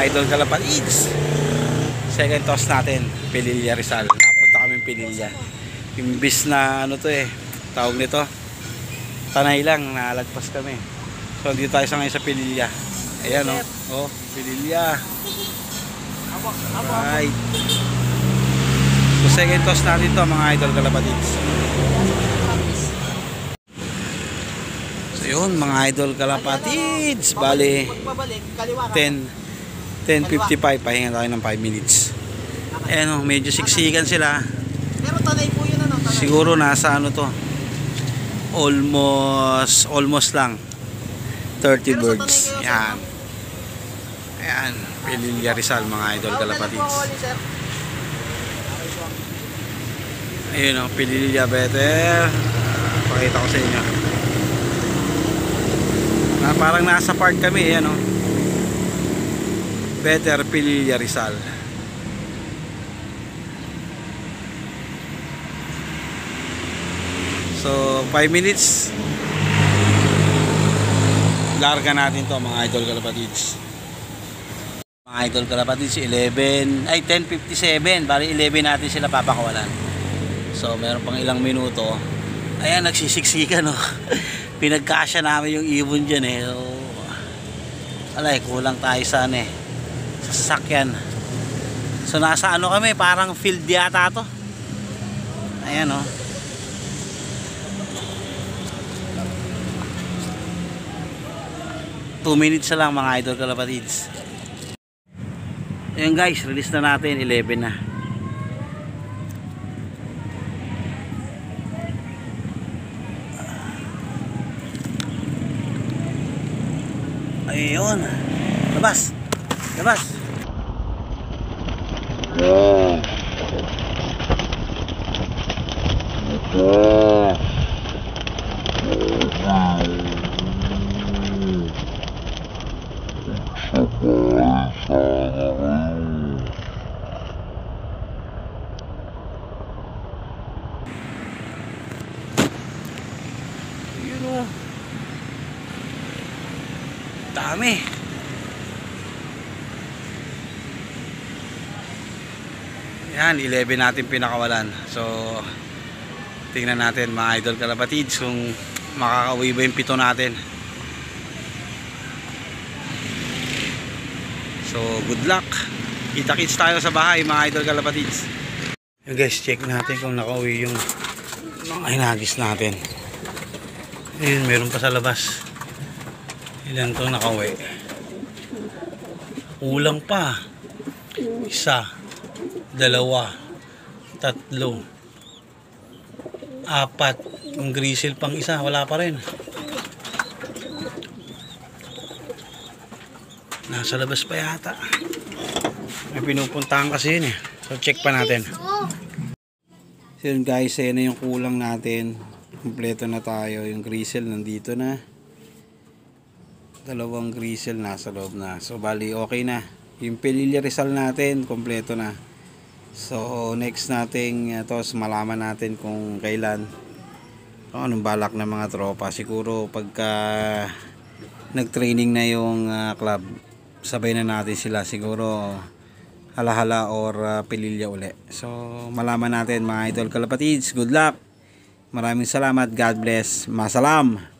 idol Kalapatids. Second toss natin, Pililla Rizal. Napunta kami Pililla. Imbis na ano to tawag nito, Tanay lang, nalagpas kami. So dito tayo ngayon sa Pililla. Ayan oh, Pililla. Right. So second toss natin to mga idol Kalapatids. So yun mga idol Kalapatids, bali 10:55, pahinga tayo ng 5 minutes. Ayan oh, medyo siksikan sila. Pero tanay po yun ano? Siguro nasa ano to, almost lang 30 birds. Yan. Ayan, Pililla Rizal mga idol Kalapatids. Ayun o, Pililla better. Pakita ko sa inyo. Parang nasa park kami. Ayan o, better Pililla Rizal. So 5 minutes, larga natin to mga idol Kalapatids. Mga idol Kalapatids, 10:57, bali 11 natin sila papakawalan. So meron pang ilang minuto. Ayan, nagsisiksikan no. Pinagkasya namin yung ibon dyan so, alay, kulang tayo sa sa sasakyan. So nasa ano kami, parang field yata to. Ayan o. 2 minutes na lang mga idol Kalapatids. Ayan guys, release na natin, 11 na. Ayun, labas. Dami. Yan, 11 natin pinakawalan. So tingnan natin mga idol Kalapatids kung makakauwi ba yung 7 natin. So good luck. Kita-kits tayo sa bahay mga idol Kalapatids. Yung guys, check natin kung nakauwi yung mga hinagis natin. Ayun, meron pa sa labas. Ilan to nakauwi? Kulang pa. 1, 2, 3, 4. Yung grizzle pang isa, wala pa rin. Nasa labas pa yata. May pinupuntahan kasi yun So check pa natin. So yun guys, ayan na yung kulang natin. Kompleto na tayo. Yung grizzle nandito na. 2 grizzle nasa loob na. So bali okay na. Yung Pililla Rizal natin kompleto na. So next nating tos malaman natin kung kailan, kung anong balak ng mga tropa. Siguro pagka nag-training na yung club, sabay na natin sila. Siguro Halahala or Pililla uli. So malaman natin mga idol Kalapatids. Good luck. Maraming salamat. God bless. Masalam.